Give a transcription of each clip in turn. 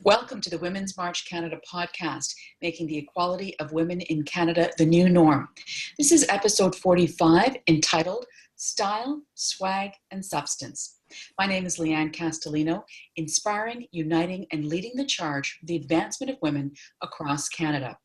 Welcome to the Women's March Canada podcast, making the equality of women in Canada the new norm. This is episode 45, entitled Style, Swag, and Substance. My name is Leanne Castellino, inspiring, uniting, and leading the charge for the advancement of women across Canada.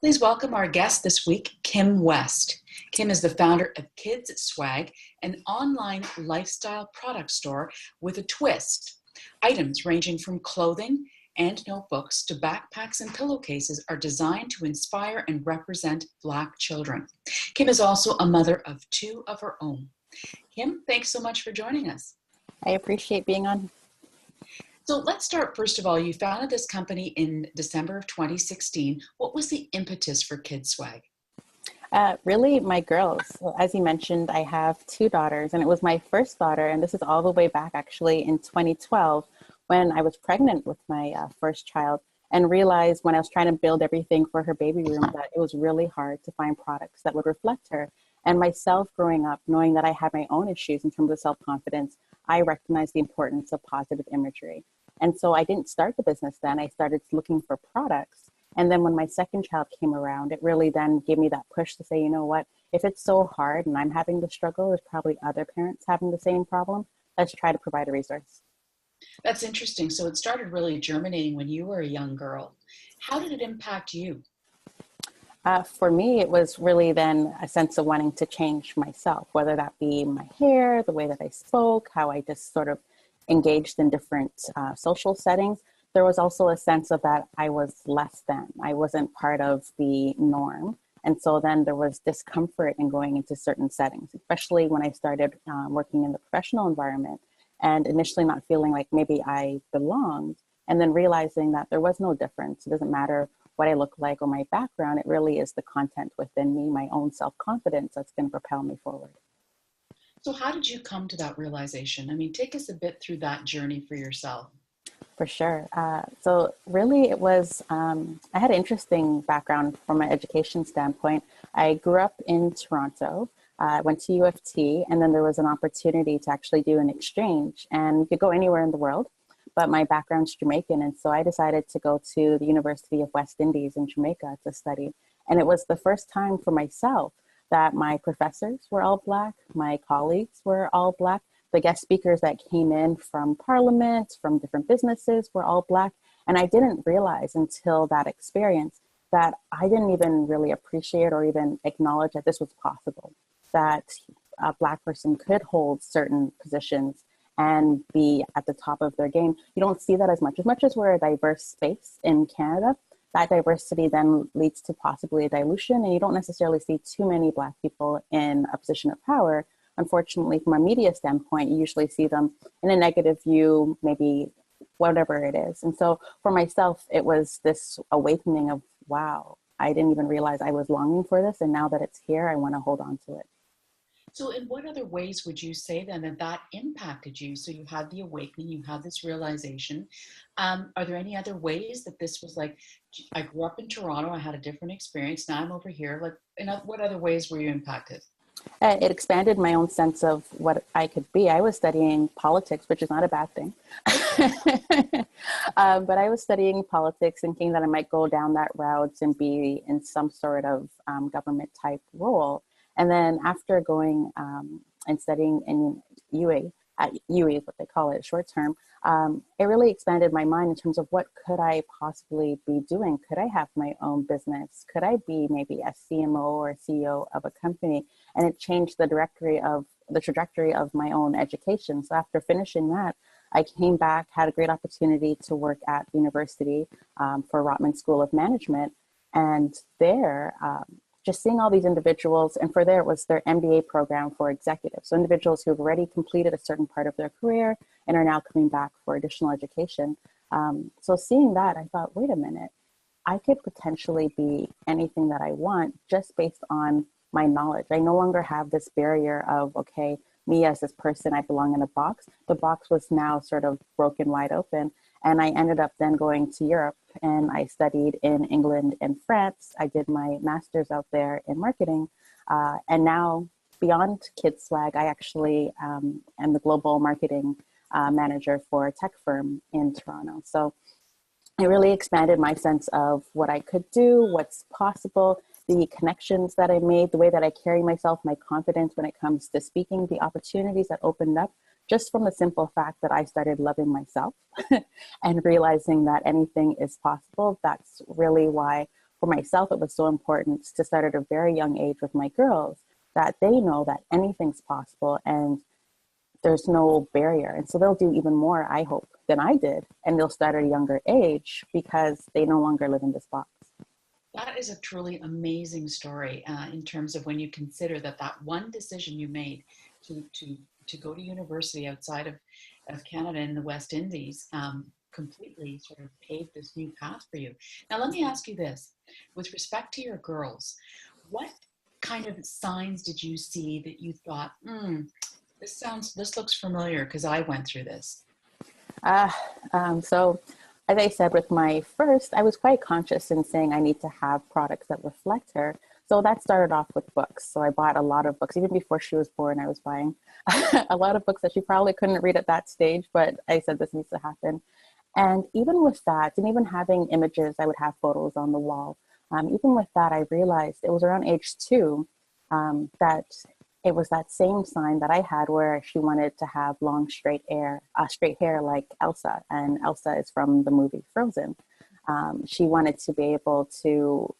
Please welcome our guest this week, Kim West. Kim is the founder of Kids Swag, an online lifestyle product store with a twist. Items ranging from clothing and notebooks to backpacks and pillowcases are designed to inspire and represent Black children. Kim is also a mother of two of her own. Kim, thanks so much for joining us. I appreciate being on. So let's start, first of all, you founded this company in December of 2016. What was the impetus for Kids Swag? Really, my girls. Well, as you mentioned, I have two daughters, and it was my first daughter, and this is all the way back actually in 2012 when I was pregnant with my first child, and realized when I was trying to build everything for her baby room that it was really hard to find products that would reflect her. And myself growing up, knowing that I had my own issues in terms of self-confidence, I recognized the importance of positive imagery. And so I didn't start the business then. I started looking for products. And then when my second child came around, it really then gave me that push to say, you know what, if it's so hard and I'm having the struggle, there's probably other parents having the same problem. Let's try to provide a resource. That's interesting. So it started really germinating when you were a young girl. How did it impact you? For me, it was really then a sense of wanting to change myself, whether that be my hair, the way that I spoke, how I just sort of engaged in different social settings. There was also a sense of that I was less than. I wasn't part of the norm. And so then there was discomfort in going into certain settings, especially when I started working in the professional environment and initially not feeling like maybe I belonged, and then realizing that there was no difference. It doesn't matter what I look like or my background. It really is the content within me, my own self-confidence that's going to propel me forward. So how did you come to that realization? I mean, take us a bit through that journey for yourself. For sure. So really it was, I had an interesting background from an education standpoint. I grew up in Toronto, went to U of T, and then there was an opportunity to actually do an exchange, and you could go anywhere in the world, but my background's Jamaican. And so I decided to go to the University of West Indies in Jamaica to study. And it was the first time for myself that my professors were all Black, my colleagues were all Black. The guest speakers that came in from Parliament, from different businesses were all Black. And I didn't realize until that experience that I didn't even really appreciate or even acknowledge that this was possible, that a Black person could hold certain positions and be at the top of their game. You don't see that as much as we're a diverse space in Canada. That diversity then leads to possibly a dilution, and you don't necessarily see too many Black people in a position of power. Unfortunately, from a media standpoint, you usually see them in a negative view, maybe whatever it is. And so for myself, it was this awakening of, wow, I didn't even realize I was longing for this. And now that it's here, I want to hold on to it. So in what other ways would you say then that impacted you? So you had the awakening, you had this realization. Are there any other ways that this was like, I grew up in Toronto, I had a different experience, now I'm over here. Like, what other ways were you impacted? It expanded my own sense of what I could be. I was studying politics, which is not a bad thing. But I was studying politics, thinking that I might go down that route and be in some sort of government type role. And then after going and studying in UA, at UE is what they call it, short term, it really expanded my mind in terms of what could I possibly be doing? Could I have my own business? Could I be maybe a CMO or a CEO of a company? And it changed the trajectory of my own education. So after finishing that, I came back, had a great opportunity to work at the university for Rotman School of Management. And there, just seeing all these individuals, and for there it was their MBA program for executives. So individuals who have already completed a certain part of their career and are now coming back for additional education. So seeing that, I thought, wait a minute, I could potentially be anything that I want just based on my knowledge. I no longer have this barrier of, okay, me as this person, I belong in a box. The box was now sort of broken wide open. And I ended up then going to Europe, and I studied in England and France. I did my master's out there in marketing. And now beyond Kids Swag, I actually am the global marketing manager for a tech firm in Toronto. So it really expanded my sense of what I could do, what's possible, the connections that I made, the way that I carry myself, my confidence when it comes to speaking, the opportunities that opened up just from the simple fact that I started loving myself and realizing that anything is possible. That's really why, for myself, it was so important to start at a very young age with my girls, that they know that anything's possible and there's no barrier. And so they'll do even more, I hope, than I did. And they'll start at a younger age because they no longer live in this box. That is a truly amazing story in terms of when you consider that one decision you made to go to university outside of Canada in the West Indies completely sort of paved this new path for you. Now, let me ask you this. With respect to your girls, what kind of signs did you see that you thought, this looks familiar because I went through this? So as I said, with my first, I was quite conscious in saying I need to have products that reflect her. So that started off with books. So I bought a lot of books. Even before she was born, I was buying a lot of books that she probably couldn't read at that stage, but I said this needs to happen. And even with that, and even having images, I would have photos on the wall. Even with that, I realized it was around age 2 that it was that same sign that I had where she wanted to have long, straight hair like Elsa. And Elsa is from the movie Frozen. She wanted to be able to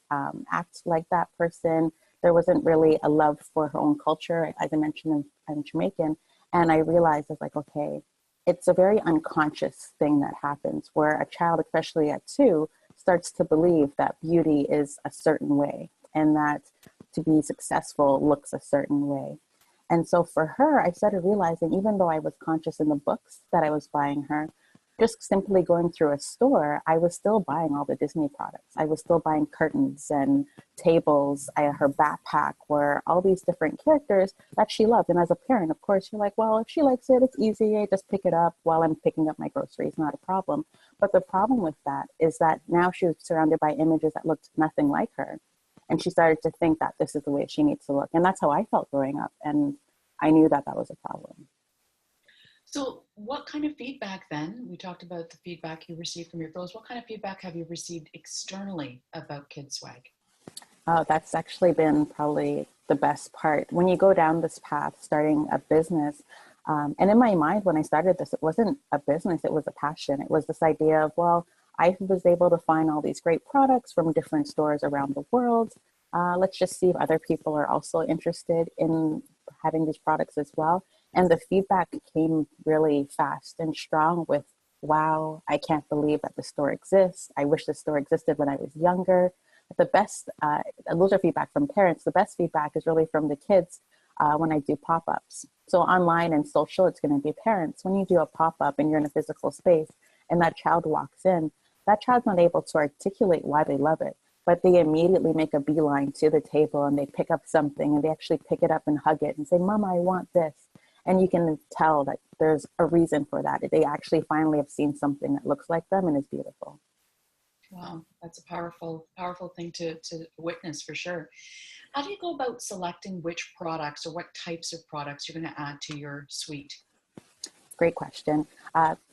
act like that person. There wasn't really a love for her own culture. As I mentioned, I'm Jamaican. And I realized, I was like, okay, it's a very unconscious thing that happens where a child, especially at 2, starts to believe that beauty is a certain way and that to be successful looks a certain way. And so for her, I started realizing, even though I was conscious in the books that I was buying her, just simply going through a store, I was still buying all the Disney products. I was still buying curtains and tables. Her backpack were all these different characters that she loved. And as a parent, of course, you're like, well, if she likes it, it's easy. I just pick it up while I'm picking up my groceries, not a problem. But the problem with that is that now she was surrounded by images that looked nothing like her. And she started to think that this is the way she needs to look. And that's how I felt growing up. And I knew that that was a problem. So what kind of feedback then, we talked about the feedback you received from your girls, what kind of feedback have you received externally about Kid Swag? Oh, that's actually been probably the best part. When you go down this path, starting a business, and in my mind, when I started this, it wasn't a business, it was a passion. It was this idea of, well, I was able to find all these great products from different stores around the world. Let's just see if other people are also interested in having these products as well. And the feedback came really fast and strong with, wow, I can't believe that the store exists. I wish the store existed when I was younger. The best, those are feedback from parents. The best feedback is really from the kids when I do pop-ups. So online and social, it's going to be parents. When you do a pop-up and you're in a physical space and that child walks in, that child's not able to articulate why they love it, but they immediately make a beeline to the table and they pick up something and they actually pick it up and hug it and say, Mama, I want this. And you can tell that there's a reason for that. They actually finally have seen something that looks like them and is beautiful. Wow, that's a powerful thing to witness for sure. How do you go about selecting which products or what types of products you're going to add to your suite? Great question.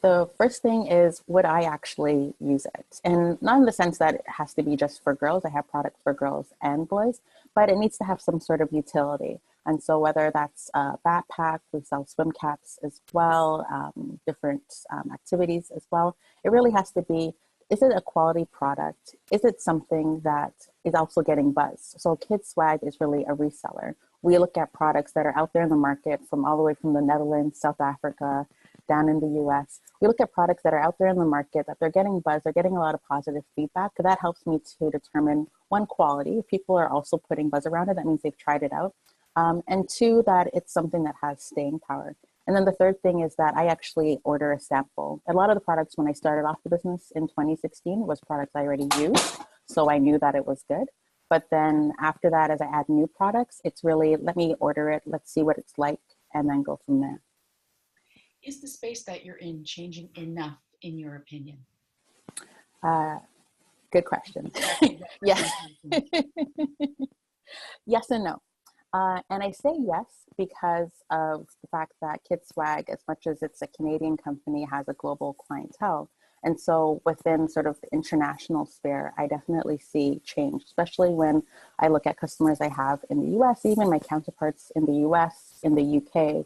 The first thing is, would I actually use it? And not in the sense that it has to be just for girls. I have products for girls and boys, but it needs to have some sort of utility. And so whether that's a backpack, we sell swim caps as well, different activities as well. It really has to be, is it a quality product? Is it something that is also getting buzz? So Kid Swag is really a reseller. We look at products that are out there in the market from all the way from the Netherlands, South Africa, down in the US. We look at products that are out there in the market that they're getting buzz, they're getting a lot of positive feedback. That helps me to determine, one, quality. If people are also putting buzz around it, that means they've tried it out. And 2, that it's something that has staying power. And then the third thing is that I actually order a sample. A lot of the products when I started off the business in 2016 was products I already used. So I knew that it was good. But then after that, as I add new products, it's really, let me order it, let's see what it's like, and then go from there. Is the space that you're in changing enough, in your opinion? Good question. Yes. Yes and no. And I say yes because of the fact that Kid Swag, as much as it's a Canadian company, has a global clientele. And so within sort of the international sphere, I definitely see change, especially when I look at customers I have in the US, even my counterparts in the US, in the UK,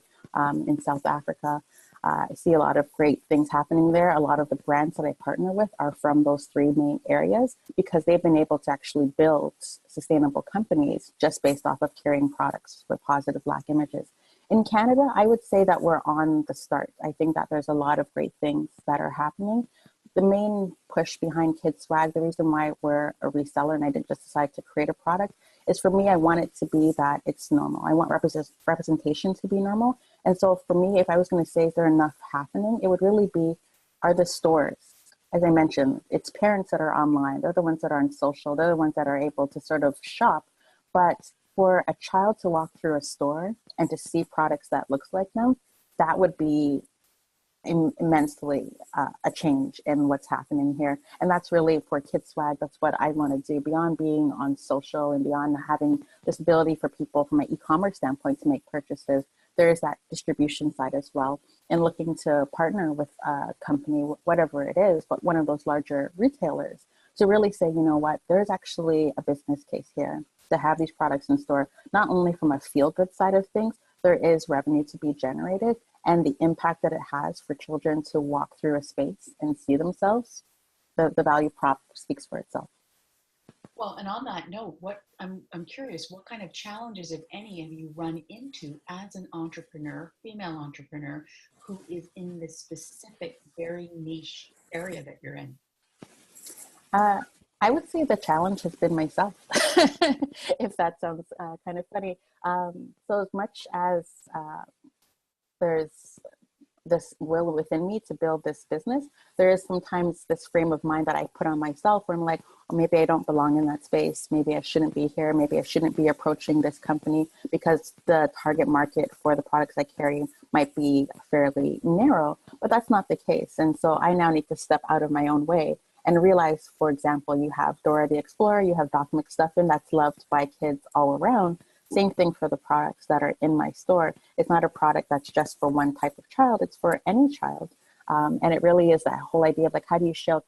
in South Africa. I see a lot of great things happening there. A lot of the brands that I partner with are from those three main areas because they've been able to actually build sustainable companies just based off of carrying products with positive Black images. In Canada, I would say that we're on the start. I think that there's a lot of great things that are happening. The main push behind Kids Swag, the reason why we're a reseller and I didn't just decide to create a product, is for me, I want it to be that it's normal. I want representation to be normal. And so for me, if I was going to say, is there enough happening, it would really be, are the stores, as I mentioned, it's parents that are online. They're the ones that are on social. They're the ones that are able to sort of shop. But for a child to walk through a store and to see products that looks like them, that would be immensely a change in what's happening here. And that's really for Kids Swag. That's what I want to do beyond being on social and beyond having this ability for people from an e-commerce standpoint to make purchases. There is that distribution side as well, and looking to partner with a company, whatever it is, but one of those larger retailers to really say, you know what, there's actually a business case here to have these products in store, not only from a feel-good side of things, there is revenue to be generated, and the impact that it has for children to walk through a space and see themselves, the value prop speaks for itself. Well, and on that note, I'm curious, what kind of challenges, if any, have you run into as an entrepreneur, female entrepreneur, who is in this specific, very niche area that you're in? I would say the challenge has been myself, if that sounds kind of funny. So as much as there's this will within me to build this business, there is sometimes this frame of mind that I put on myself where I'm like, oh, maybe I don't belong in that space. Maybe I shouldn't be here. Maybe I shouldn't be approaching this company because the target market for the products I carry might be fairly narrow, but that's not the case. And so I now need to step out of my own way and realize, for example, you have Dora the Explorer, you have Doc McStuffin that's loved by kids all around. Same thing for the products that are in my store. It's not a product that's just for one type of child, it's for any child. And it really is that whole idea of like, how do you share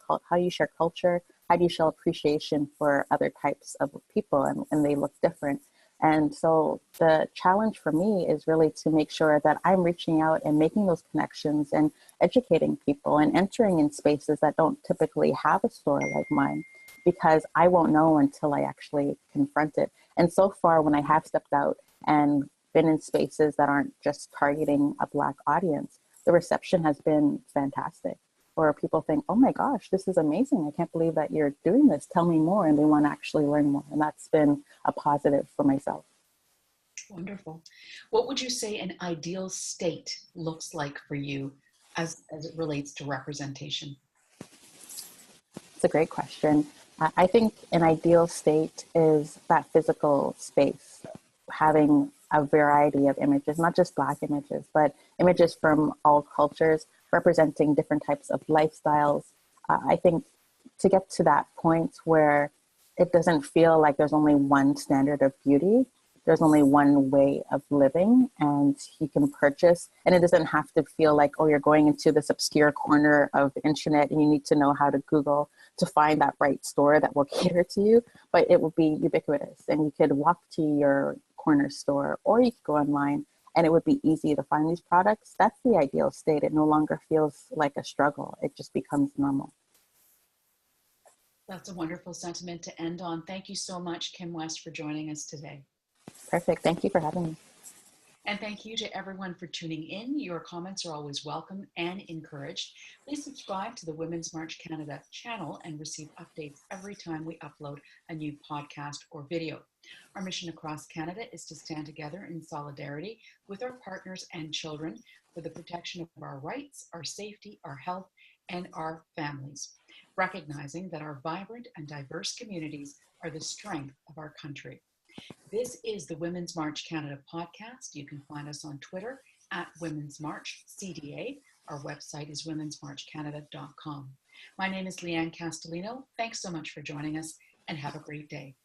culture? How do you show appreciation for other types of people and they look different? And so the challenge for me is really to make sure that I'm reaching out and making those connections and educating people and entering in spaces that don't typically have a store like mine, because I won't know until I actually confront it. And so far, when I have stepped out and been in spaces that aren't just targeting a Black audience, the reception has been fantastic. Where people think, oh my gosh, this is amazing. I can't believe that you're doing this. Tell me more. And they want to actually learn more. And that's been a positive for myself. Wonderful. What would you say an ideal state looks like for you as it relates to representation? It's a great question. I think an ideal state is that physical space, having a variety of images, not just Black images, but images from all cultures, representing different types of lifestyles. I think to get to that point where it doesn't feel like there's only one standard of beauty, there's only one way of living, and you can purchase, and it doesn't have to feel like, oh, you're going into this obscure corner of the internet and you need to know how to Google to find that right store that will cater to you, but it will be ubiquitous, and you could walk to your corner store or you could go online and it would be easy to find these products. That's the ideal state. It no longer feels like a struggle. It just becomes normal. That's a wonderful sentiment to end on. Thank you so much, Kim West, for joining us today. Perfect. Thank you for having me. And thank you to everyone for tuning in. Your comments are always welcome and encouraged. Please subscribe to the Women's March Canada channel and receive updates every time we upload a new podcast or video. Our mission across Canada is to stand together in solidarity with our partners and children for the protection of our rights, our safety, our health, and our families, recognizing that our vibrant and diverse communities are the strength of our country. This is the Women's March Canada podcast. You can find us on Twitter at Women's March CDA. Our website is womensmarchcanada.com. My name is Leanne Castellino. Thanks so much for joining us and have a great day.